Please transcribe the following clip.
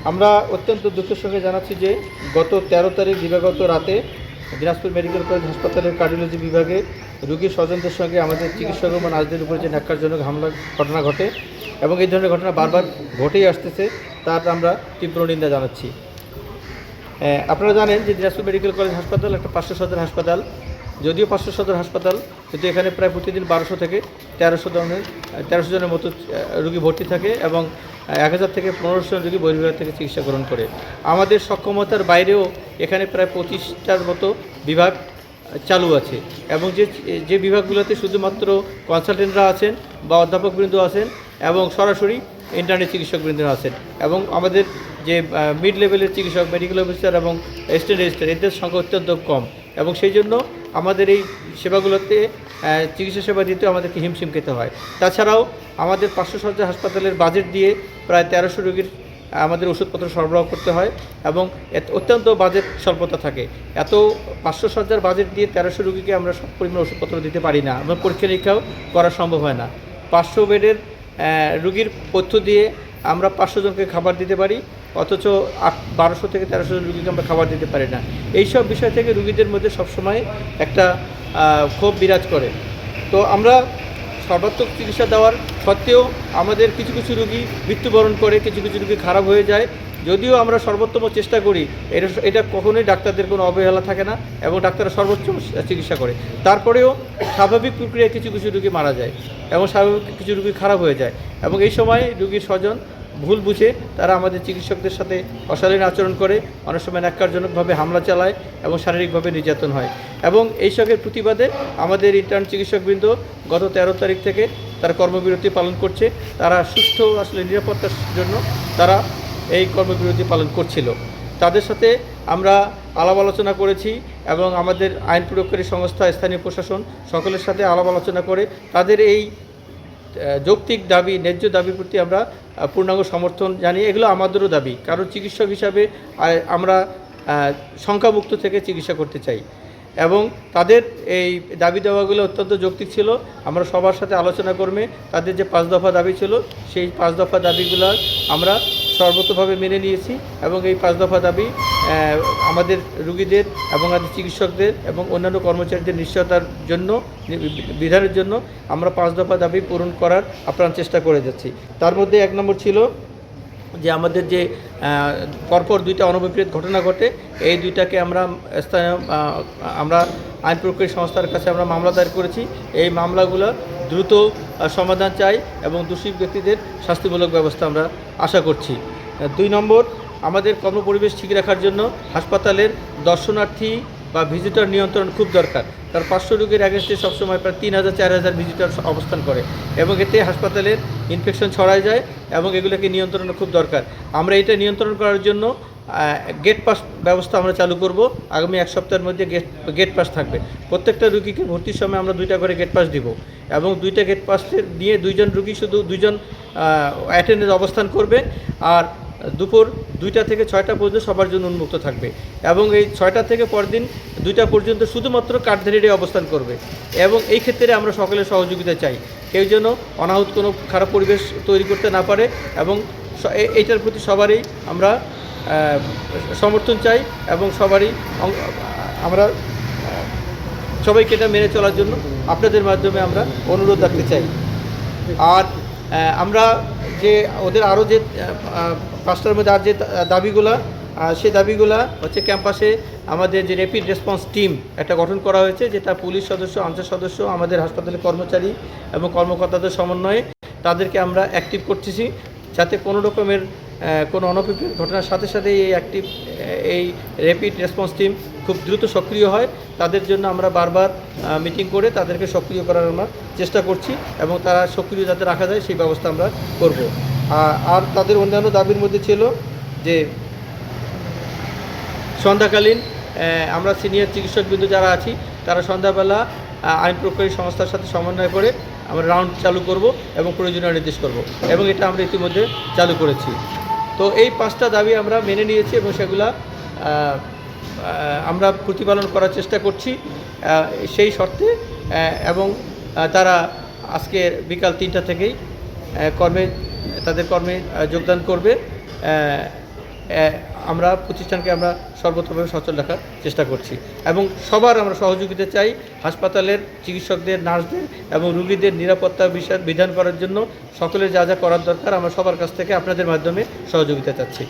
আমরা অত্যন্ত দুঃখের সঙ্গে জানাচ্ছি যে গত 13 তারিখ দিবাগত রাতে দিনাজপুর মেডিকেল কলেজ হাসপাতালের কার্ডিওলজি বিভাগে রোগীর স্বজনদের সঙ্গে আমাদের চিকিৎসক এবং নার্সদের উপরে যে ন্যাক্কারজনক হামলার ঘটনা ঘটে এবং এই ধরনের ঘটনা বারবার ঘটেই আসতেছে, তার আমরা তীব্র নিন্দা জানাচ্ছি। আপনারা জানেন যে দিনাজপুর মেডিকেল কলেজ হাসপাতাল একটা 500 সদর হাসপাতাল। যদিও 500 সদর হাসপাতাল, কিন্তু এখানে প্রায় প্রতিদিন 1200 থেকে 1300 জনের মতো রোগী ভর্তি থাকে এবং 1000 থেকে 1500 জন রোগী বহির্বিভাগ থেকে চিকিৎসা গ্রহণ করে। আমাদের সক্ষমতার বাইরেও এখানে প্রায় 25টার মতো বিভাগ চালু আছে এবং যে বিভাগগুলোতে শুধুমাত্র কনসালটেন্টরা আছেন বা অধ্যাপকবৃন্দ আছেন এবং সরাসরি ইন্টার্নি চিকিৎসকবৃন্দ আছেন এবং আমাদের যে মিড লেভেলের চিকিৎসক, মেডিকেল অফিসার এবং অ্যাসিস্ট্যান্ট রেজিস্ট্রার এদের সংখ্যা অত্যন্ত কম এবং সেই জন্য আমাদের এই সেবাগুলোতে চিকিৎসা সেবা দিতে আমাদেরকে হিমশিম খেতে হয়। তাছাড়াও আমাদের 500 সজ্জা হাসপাতালের বাজেট দিয়ে প্রায় 1300 রোগীর আমাদের ওষুধপত্র সরবরাহ করতে হয় এবং অত্যন্ত বাজেট স্বল্পতা থাকে। এত 500 সজ্জার বাজেট দিয়ে 1300 রোগীকে আমরা সব পরিমাণ ওষুধপত্র দিতে পারি না, আমরা পরীক্ষা নিরীক্ষাও করা সম্ভব হয় না। 500 বেডের রোগীর পথ্য দিয়ে আমরা 500 জনকে খাবার দিতে পারি, অথচ 1200 থেকে 1300 জন রোগীকে আমরা খাবার দিতে পারি না। এইসব বিষয় থেকে রোগীদের মধ্যে সবসময় একটা ক্ষোভ বিরাজ করে। তো আমরা সর্বাত্মক চিকিৎসা দেওয়ার সত্ত্বেও আমাদের কিছু কিছু রোগী মৃত্যুবরণ করে, কিছু কিছু রোগী খারাপ হয়ে যায়। যদিও আমরা সর্বোত্তম চেষ্টা করি, এটা কখনোই ডাক্তারদের কোনো অবহেলা থাকে না এবং ডাক্তাররা সর্বোচ্চ চিকিৎসা করে, তারপরেও স্বাভাবিক প্রক্রিয়ায় কিছু কিছু রোগী মারা যায় এবং স্বাভাবিক কিছু রোগী খারাপ হয়ে যায় এবং এই সময় রোগীর স্বজন ভুল বুঝে তারা আমাদের চিকিৎসকদের সাথে অশালীন আচরণ করে, অনেক সময় ন্যাক্কারজনকভাবে হামলা চালায় এবং শারীরিকভাবে নির্যাতন হয় এবং এই সবের প্রতিবাদে আমাদের ইন্টার্ন চিকিৎসকবৃন্দ গত 13 তারিখ থেকে তারা কর্মবিরতি পালন করছে। তারা সুষ্ঠু আসলে নিরাপত্তার জন্য তারা এই কর্মবিরতি পালন করছিল। তাদের সাথে আমরা আলাপ আলোচনা করেছি এবং আমাদের আইন প্রয়োগকারী সংস্থা, স্থানীয় প্রশাসন সকলের সাথে আলাপ আলোচনা করে তাদের এই যৌক্তিক দাবি, ন্যায্য দাবির প্রতি আমরা পূর্ণাঙ্গ সমর্থন জানি। এগুলো আমাদেরও দাবি, কারণ চিকিৎসক হিসাবে আমরা শঙ্কামুক্ত থেকে চিকিৎসা করতে চাই এবং তাদের এই দাবি দেওয়াগুলো অত্যন্ত যৌক্তিক ছিল। আমরা সবার সাথে আলোচনা করবে তাদের যে 5 দফা দাবি ছিল, সেই 5 দফা দাবিগুলো আমরা সর্বতভাবে মেনে নিয়েছি এবং এই 5 দফা দাবি আমাদের রোগীদের এবং আমাদের চিকিৎসকদের এবং অন্যান্য কর্মচারীদের নিশ্চয়তার জন্য, বিধানের জন্য আমরা 5 দফা দাবি পূরণ করার আপ্রাণ চেষ্টা করে যাচ্ছি। তার মধ্যে 1 নম্বর ছিল যে আমাদের যে পরপর 2টা অনভিপ্রেত ঘটনা ঘটে, এই 2টাকে আমরা আইন প্রয়োগকারী সংস্থার কাছে আমরা মামলা দায়ের করেছি। এই মামলাগুলো দ্রুত সমাধান চাই এবং দোষী ব্যক্তিদের শাস্তিমূলক ব্যবস্থা আমরা আশা করছি। 2 নম্বর, আমাদের কর্মপরিবেশ ঠিক রাখার জন্য হাসপাতালের দর্শনার্থী বা ভিজিটর নিয়ন্ত্রণ খুব দরকার, কারণ 500 রোগীর অ্যাগেন্স্টে সবসময় প্রায় 3000-4000 ভিজিটর অবস্থান করে এবং এতে হাসপাতালের ইনফেকশন ছড়ায় যায় এবং এগুলোকে নিয়ন্ত্রণ খুব দরকার। আমরা এটা নিয়ন্ত্রণ করার জন্য গেট পাস ব্যবস্থা আমরা চালু করব। আগামী 1 সপ্তাহের মধ্যে গেট পাস থাকবে। প্রত্যেকটা রোগীকে ভর্তির সময় আমরা 2টা করে গেট পাস দিব এবং 2টা গেট পাস দিয়ে 2 জন রোগী, শুধু 2 জন অ্যাটেন্ডেন্স অবস্থান করবে আর দুপুর 2টা থেকে 6টা পর্যন্ত সবার জন্য উন্মুক্ত থাকবে এবং এই 6টা থেকে পরদিন 2টা পর্যন্ত শুধুমাত্র কার্ডধারীরাই অবস্থান করবে এবং এই ক্ষেত্রে আমরা সকলের সহযোগিতা চাই। কেউ যেন অনাহুত কোনো খারাপ পরিবেশ তৈরি করতে না পারে এবং এইটার প্রতি সবারই আমরা সমর্থন চাই এবং আমরা সবাইকে এটা মেনে চলার জন্য আপনাদের মাধ্যমে আমরা অনুরোধ রাখতে চাই। আর আমরা যে ওদের আরও যে 5টার মধ্যে আর যে দাবিগুলা, সেই দাবিগুলা হচ্ছে ক্যাম্পাসে আমাদের যে র্যাপিড রেসপন্স টিম একটা গঠন করা হয়েছে, যেটা পুলিশ সদস্য, আনসার সদস্য, আমাদের হাসপাতালের কর্মচারী এবং কর্মকর্তাদের সমন্বয়ে তাদেরকে আমরা অ্যাক্টিভ করতেছি, যাতে কোনো রকমের কোনো অনভিপ্রেত ঘটনার সাথে সাথে এই র্যাপিড রেসপন্স টিম খুব দ্রুত সক্রিয় হয়। তাদের জন্য আমরা বারবার মিটিং করে তাদেরকে সক্রিয় করার আমরা চেষ্টা করছি এবং তারা সক্রিয় যাতে রাখা যায় সেই ব্যবস্থা আমরা করব। আর তাদের অন্যান্য দাবির মধ্যে ছিল যে সন্ধ্যাকালীন আমরা সিনিয়র চিকিৎসকবৃন্দ যারা আছি তারা সন্ধ্যাবেলা আইন প্রয়োগকারী সংস্থার সাথে সমন্বয় করে আমরা রাউন্ড চালু করব এবং প্রয়োজনীয় নির্দেশ করব এবং এটা আমরা ইতিমধ্যে চালু করেছি। তো এই 5টা দাবি আমরা মেনে নিয়েছি এবং সেগুলা আমরা প্রতিপালন করার চেষ্টা করছি সেই শর্তে এবং তারা আজকে বিকাল 3টা থেকেই তাদের কর্মে যোগদান করবে। আমরা প্রতিষ্ঠানকে আমরা সর্বতভাবে সচল রাখার চেষ্টা করছি এবং সবার আমরা সহযোগিতা চাই হাসপাতালের চিকিৎসকদের, নার্সদের এবং রোগীদের নিরাপত্তা বিষয় বিধান করার জন্য সকলের যা যা করার দরকার আমরা সবার কাছ থেকে আপনাদের মাধ্যমে সহযোগিতা চাচ্ছি।